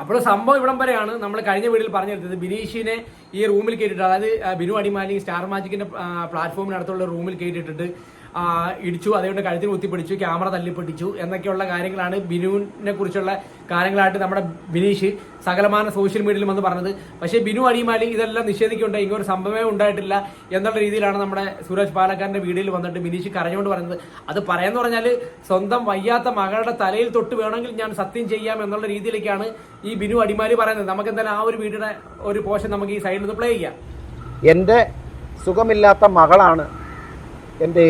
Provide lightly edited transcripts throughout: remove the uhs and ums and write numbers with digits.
അപ്പോൾ സംഭവം ഇവിടം വരെയാണ്. നമ്മൾ കഴിഞ്ഞ വീഡിയോയിൽ പറഞ്ഞെടുത്തത് ബിനീഷിനെ ഈ റൂമിൽ കയറ്റിട്ട്, അതായത് ബിനു അടിമാലി സ്റ്റാർ മാജിക്കിന്റെ പ്ലാറ്റ്ഫോമിനടുത്തുള്ള റൂമിൽ കയറ്റിട്ടിട്ട് ഇടിച്ചു, അതുകൊണ്ട് കഴുത്തിന് കുത്തിപ്പിടിച്ചു, ക്യാമറ തല്ലിപ്പൊട്ടിച്ചു എന്നൊക്കെയുള്ള കാര്യങ്ങളാണ് ബിനുവിനെ കുറിച്ചുള്ള കാര്യങ്ങളായിട്ട് നമ്മുടെ ബിനീഷ് സകലമാന സോഷ്യൽ മീഡിയയിൽ വന്ന് പറഞ്ഞത്. പക്ഷേ ബിനു അടിമാലി ഇതെല്ലാം നിഷേധിക്കുന്നുണ്ട്, ഇങ്ങനൊരു സംഭവമേ ഉണ്ടായിട്ടില്ല എന്നുള്ള രീതിയിലാണ് നമ്മുടെ സൂരജ് പാലക്കാരന്റെ വീഡിയോയിൽ വന്നിട്ട് ബിനീഷ് കരഞ്ഞുകൊണ്ട് പറയുന്നത്. അത് പറയാന്ന് പറഞ്ഞാൽ സ്വന്തം വയ്യാത്ത മകളുടെ തലയിൽ തൊട്ട് വേണമെങ്കിൽ ഞാൻ സത്യം ചെയ്യാം എന്നുള്ള രീതിയിലേക്കാണ് ഈ ബിനു അടിമാലി പറയുന്നത്. നമുക്ക് എന്തായാലും ആ ഒരു വീഡിയോയുടെ ഒരു പോർഷൻ നമുക്ക് ഈ സൈഡിൽ നിന്ന് പ്ലേ ചെയ്യാം. എൻ്റെ സുഖമില്ലാത്ത മകളാണ് എൻ്റെ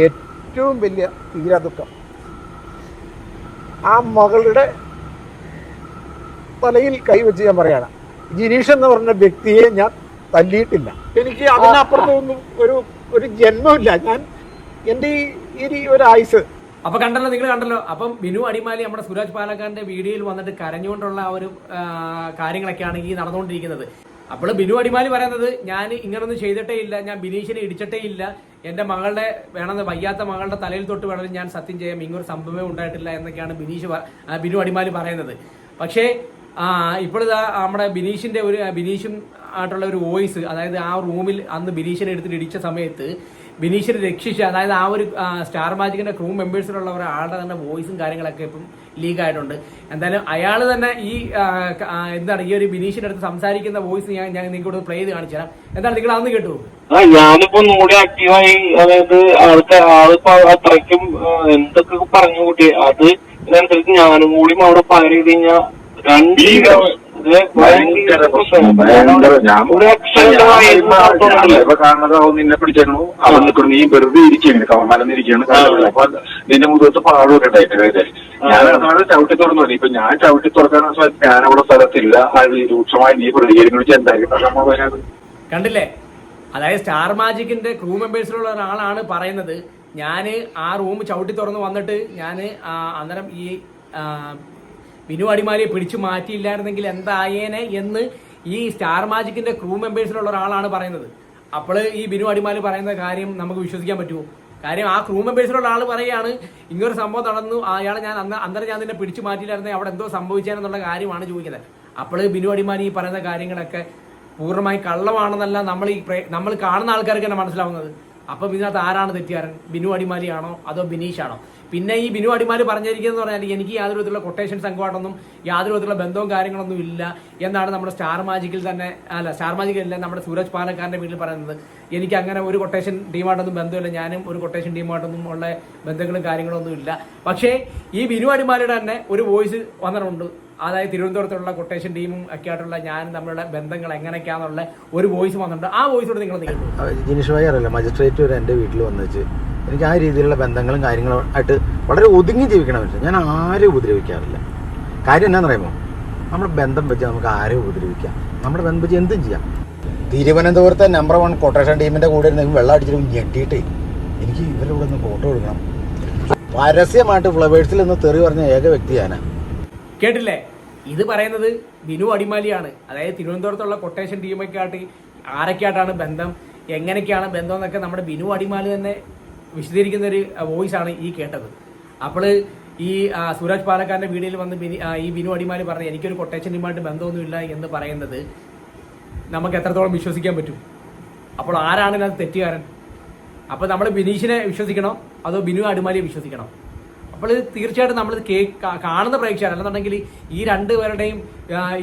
ഏറ്റവും വലിയ തീരാദുഃഖം. ആ മകളുടെ തലയിൽ കൈവച്ച് ഞാൻ പറയാണ്, ജിനീഷ് എന്ന് പറഞ്ഞ വ്യക്തിയെ ഞാൻ തല്ലിയിട്ടില്ല. എനിക്ക് അതിനപ്പുറത്തൊന്നും ഒരു ജന്മമില്ല. ഞാൻ എൻ്റെ ഈ ഒരു ആയുസ്. അപ്പൊ കണ്ടല്ലോ, നിങ്ങൾ കണ്ടല്ലോ. അപ്പം ബിനു അടിമാലി നമ്മുടെ സുരാജ് പാലക്കാരന്റെ വീഡിയോയിൽ വന്നിട്ട് കരഞ്ഞുകൊണ്ടുള്ള ആ ഒരു കാര്യങ്ങളൊക്കെയാണ് ഈ നടന്നുകൊണ്ടിരിക്കുന്നത്. അപ്പോൾ ബിനു അടിമാലി പറയുന്നത്, ഞാൻ ഇങ്ങനൊന്നും ചെയ്തിട്ടേ ഇല്ല, ഞാൻ ബിനീഷിനെ ഇടിച്ചിട്ടേ ഇല്ല, എന്റെ മകളുടെ വേണമെന്ന് വയ്യാത്ത മകളുടെ തലയിൽ തൊട്ട് വേണമെങ്കിൽ ഞാൻ സത്യം ചെയ്യാം, ഇങ്ങനൊരു സംഭവമേ ഉണ്ടായിട്ടില്ല എന്നൊക്കെയാണ് ബിനു അടിമാലി പറയുന്നത്. പക്ഷേ ഇപ്പോഴിതാ നമ്മുടെ ബിനീഷും ആയിട്ടുള്ള ഒരു വോയിസ്, അതായത് ആ റൂമിൽ അന്ന് ബിനീഷിനെ എടുത്തിട്ട് ഇടിച്ച സമയത്ത് ബിനീഷിനെ രക്ഷിച്ച, അതായത് ആ ഒരു സ്റ്റാർ മാജിക്കിന്റെ ക്രൂ മെമ്പേഴ്സിലുള്ള ഒരാളുടെ തന്നെ വോയിസും കാര്യങ്ങളൊക്കെ ഇപ്പം ലീക്ക് ആയിട്ടുണ്ട്. എന്തായാലും അയാൾ തന്നെ ഈ ഒരു ബിനീഷിന്റെ അടുത്ത് സംസാരിക്കുന്ന വോയിസ് ഞാൻ നിങ്ങൾക്ക് പ്ലേ ചെയ്ത് കാണിച്ചു തരാം. എന്താണ് നിങ്ങൾ അന്ന് കേട്ടു? ഞാനിപ്പോ ഒന്നുകൂടി ആക്റ്റീവായി, അതായത് ആളിപ്പോ അത്രയ്ക്കും എന്തൊക്കെ പറഞ്ഞു കൂട്ടി, അത് ഇതിനനുസരിച്ച് ഞാനും കൂടി അവിടെ ഫയർ ചെയ്ത് കഴിഞ്ഞാൽ നിന്നെ പിടിച്ചു അവൻ നിൽക്കുന്നു, നീ വെറുതെ ഇരിക്കുകയാണ്, കവന്മാരെന്നിരിക്കുകയാണ്, അപ്പൊ നിന്റെ മുഖത്ത് പാടുമൊക്കെ ഉണ്ടായിട്ട് ഞാൻ അതാണ് ചവിട്ടി തുറന്നത്. ഇപ്പൊ ഞാൻ ചവിട്ടി തുറക്കാൻ ഞാനവിടെ സ്ഥലത്തില്ല, അത് രൂക്ഷമായി നീ പ്രതികരിക്കുന്ന എന്തായിരിക്കും നമ്മൾ പറയുന്നത്. കണ്ടില്ലേ? അതായത് സ്റ്റാർ മാജിക്കിന്റെ ക്രൂ മെമ്പേഴ്സിലുള്ള ഒരാളാണ് പറയുന്നത്, ഞാൻ ആ റൂം ചവിട്ടി തുറന്ന് വന്നിട്ട് ഞാൻ അന്നേരം ഈ ബിനു അടിമാലിയെ പിടിച്ചു മാറ്റിയില്ലായിരുന്നെങ്കിൽ എന്തായേനെ എന്ന് ഈ സ്റ്റാർ മാജിക്കിന്റെ ക്രൂ മെമ്പേഴ്സിലുള്ള ഒരാളാണ് പറയുന്നത്. അപ്പോൾ ഈ ബിനു അടിമാലി പറയുന്ന കാര്യം നമുക്ക് വിശ്വസിക്കാൻ പറ്റുമോ? കാര്യം ആ ക്രൂ മെമ്പേഴ്സിലുള്ള ആൾ പറയുകയാണ്, ഇങ്ങനൊരു സംഭവം നടന്നു, അയാളെ ഞാൻ അന്നേരം ഞാൻ നിന്നെ പിടിച്ചു മാറ്റിയില്ലായിരുന്നെങ്കിൽ അവിടെ എന്തോ സംഭവിച്ചേനെന്നുള്ള കാര്യമാണ് ചോദിക്കുന്നത്. അപ്പോൾ ബിനു അടിമാലി ഈ പറയുന്ന കാര്യങ്ങളൊക്കെ പൂർണ്ണമായി കള്ളമാണെന്നല്ല നമ്മൾ കാണുന്ന ആൾക്കാർക്ക് തന്നെ മനസ്സിലാവുന്നത്. അപ്പം ഇതിനകത്ത് ആരാണ് തെറ്റുകാരൻ? ബിനു അടിമാലിയാണോ അതോ ബിനീഷാണോ? പിന്നെ ഈ ബിനു അടിമാലി പറഞ്ഞിരിക്കുന്നത് പറഞ്ഞാൽ എനിക്ക് യാതൊരു വിധത്തിലുള്ള കൊട്ടേഷൻ സംഘമായിട്ടൊന്നും യാതൊരു വിധത്തിലുള്ള ബന്ധവും കാര്യങ്ങളൊന്നും ഇല്ല എന്നാണ് നമ്മുടെ സ്റ്റാർ മാജിക്കിൽ നമ്മുടെ സൂരജ് പാലക്കാരന്റെ വീട്ടിൽ പറയുന്നത്. എനിക്ക് അങ്ങനെ ഒരു കൊട്ടേഷൻ ടീമായിട്ടൊന്നും ബന്ധമില്ല, ഞാനും ഒരു കൊട്ടേഷൻ ടീമായിട്ടൊന്നും ഉള്ള ബന്ധങ്ങളും കാര്യങ്ങളൊന്നും ഇല്ല. പക്ഷേ ഈ ബിനു അടിമാലിയുടെ തന്നെ ഒരു വോയിസ് വന്നിട്ടുണ്ട്, അതായത് തിരുവനന്തപുരത്തുള്ള കൊട്ടേഷൻ ടീമും ഒക്കെ ആയിട്ടുള്ള ഞാൻ നമ്മളുടെ ബന്ധങ്ങൾ എങ്ങനെയൊക്കെയാണെന്നുള്ള ഒരു വോയിസ് വന്നിട്ടുണ്ട്. ആ വോയിസോട് നിങ്ങൾ ജിനീഷ് ഭായി അറിയില്ല, മജിസ്ട്രേറ്റ് വരെ എൻ്റെ വീട്ടിൽ വന്നു വെച്ച് എനിക്ക് ആ രീതിയിലുള്ള ബന്ധങ്ങളും കാര്യങ്ങളും ആയിട്ട് വളരെ ഒതുങ്ങി ജീവിക്കണം. ഞാൻ ആരെയും ഉപദ്രവിക്കാറില്ല. കാര്യം എന്നാന്ന് പറയുമ്പോൾ നമ്മുടെ ബന്ധം വെച്ച് നമുക്ക് ആരെയും ഉപദ്രവിക്കാം, നമ്മുടെ ബന്ധം വെച്ച് എന്തും ചെയ്യാം. തിരുവനന്തപുരത്തെ നമ്പർ 1 കൊട്ടേഷൻ ടീമിൻ്റെ കൂടെ ഇരുന്നെങ്കിൽ വെള്ളം അടിച്ചിട്ട് ഞെട്ടിയിട്ട് എനിക്ക് ഇവരുടെ കൂടെ ഒന്ന് ഫോട്ടോ എടുക്കണം. പരസ്യമായിട്ട് ഫ്ലവേഴ്സിൽ നിന്ന് തെറി പറഞ്ഞ ഏക വ്യക്തി ഞാനാണ്. കേട്ടില്ലേ? ഇത് പറയുന്നത് ബിനു അടിമാലിയാണ്. അതായത് തിരുവനന്തപുരത്തുള്ള കൊട്ടേഷൻ ടീമൊക്കെ ആയിട്ട് ആരൊക്കെയായിട്ടാണ് ബന്ധം, എങ്ങനെയൊക്കെയാണ് ബന്ധം എന്നൊക്കെ നമ്മുടെ ബിനു അടിമാലി തന്നെ വിശദീകരിക്കുന്ന ഒരു വോയിസ് ആണ് ഈ കേട്ടത്. അപ്പോൾ ഈ സൂരജ് പാലക്കാരന്റെ വീഡിയോയിൽ വന്ന് ഈ ബിനു അടിമാലി പറഞ്ഞ് എനിക്കൊരു കൊട്ടേഷൻ ടീമായിട്ട് ബന്ധമൊന്നുമില്ല എന്ന് പറയുന്നത് നമുക്ക് എത്രത്തോളം വിശ്വസിക്കാൻ പറ്റും? അപ്പോൾ ആരാണ് ഇതിനകത്ത് തെറ്റുകാരൻ? അപ്പോൾ നമ്മൾ ബിനീഷിനെ വിശ്വസിക്കണോ അതോ ബിനു അടിമാലിയെ വിശ്വസിക്കണോ? അപ്പോൾ ഇത് തീർച്ചയായിട്ടും നമ്മൾ കാണുന്ന പ്രേക്ഷകർ, അല്ലെന്നുണ്ടെങ്കിൽ ഈ രണ്ടുപേരുടെയും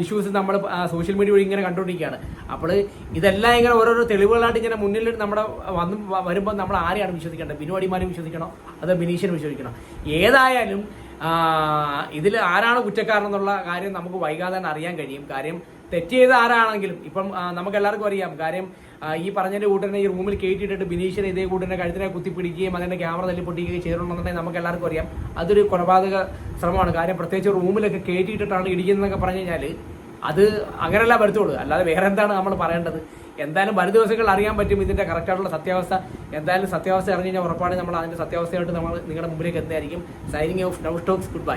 ഇഷ്യൂസ് നമ്മൾ സോഷ്യൽ മീഡിയ വഴി ഇങ്ങനെ കണ്ടുകൊണ്ടിരിക്കുകയാണ്. അപ്പോൾ ഇതെല്ലാം ഇങ്ങനെ ഓരോരോ തെളിവുകളായിട്ട് ഇങ്ങനെ മുന്നിൽ നമ്മുടെ വരുമ്പോൾ നമ്മൾ ആരെയാണ് വിശ്വസിക്കേണ്ടത്? ബിനു അടിമാലി വിശ്വസിക്കണോ അതോ ബിനീഷിനെ വിശ്വസിക്കണോ? ഏതായാലും ഇതിൽ ആരാണ് കുറ്റക്കാരനെന്നുള്ള കാര്യം നമുക്ക് വൈകാതെ തന്നെ അറിയാൻ കഴിയും. കാര്യം തെറ്റ് ചെയ്ത ആരാണെങ്കിലും ഇപ്പം നമുക്ക് എല്ലാവർക്കും അറിയാം. കാര്യം ഈ പറഞ്ഞതിന്റെ കൂട്ടനെ ഈ റൂമിൽ കയറ്റിയിട്ടിട്ട് ബിനീഷിനെ ഇതേ കൂട്ടനെ കഴുത്തിനെ കുത്തിപ്പിടിക്കുകയും അതിന്റെ ക്യാമറ തല്ലി പൊട്ടിക്കുകയും ചെയ്തിട്ടുണ്ടെന്നുണ്ടെങ്കിൽ നമുക്ക് എല്ലാവർക്കും അറിയാം അതൊരു കൊലപാതക ശ്രമമാണ്. കാര്യം പ്രത്യേകിച്ച് റൂമിലൊക്കെ കയറ്റിയിട്ടിട്ടാണ് ഇടിക്കുന്നതൊക്കെ പറഞ്ഞു കഴിഞ്ഞാൽ അത് അങ്ങനെയല്ല വരുത്തുള്ളൂ, അല്ലാതെ വേറെ എന്താണ് നമ്മൾ പറയേണ്ടത്? എന്തായാലും വരും ദിവസങ്ങളിൽ അറിയാൻ പറ്റും ഇതിന്റെ കറക്റ്റായിട്ടുള്ള സത്യാവസ്ഥ. എന്തായാലും സത്യാവസ്ഥ അറിഞ്ഞു കഴിഞ്ഞാൽ ഉറപ്പാണ് നമ്മൾ അതിന്റെ സത്യാവസ്ഥയായിട്ട് നമ്മൾ നിങ്ങളുടെ മുമ്പിലേക്ക് എത്തുന്നതായിരിക്കും. Signing off now stocks, good by.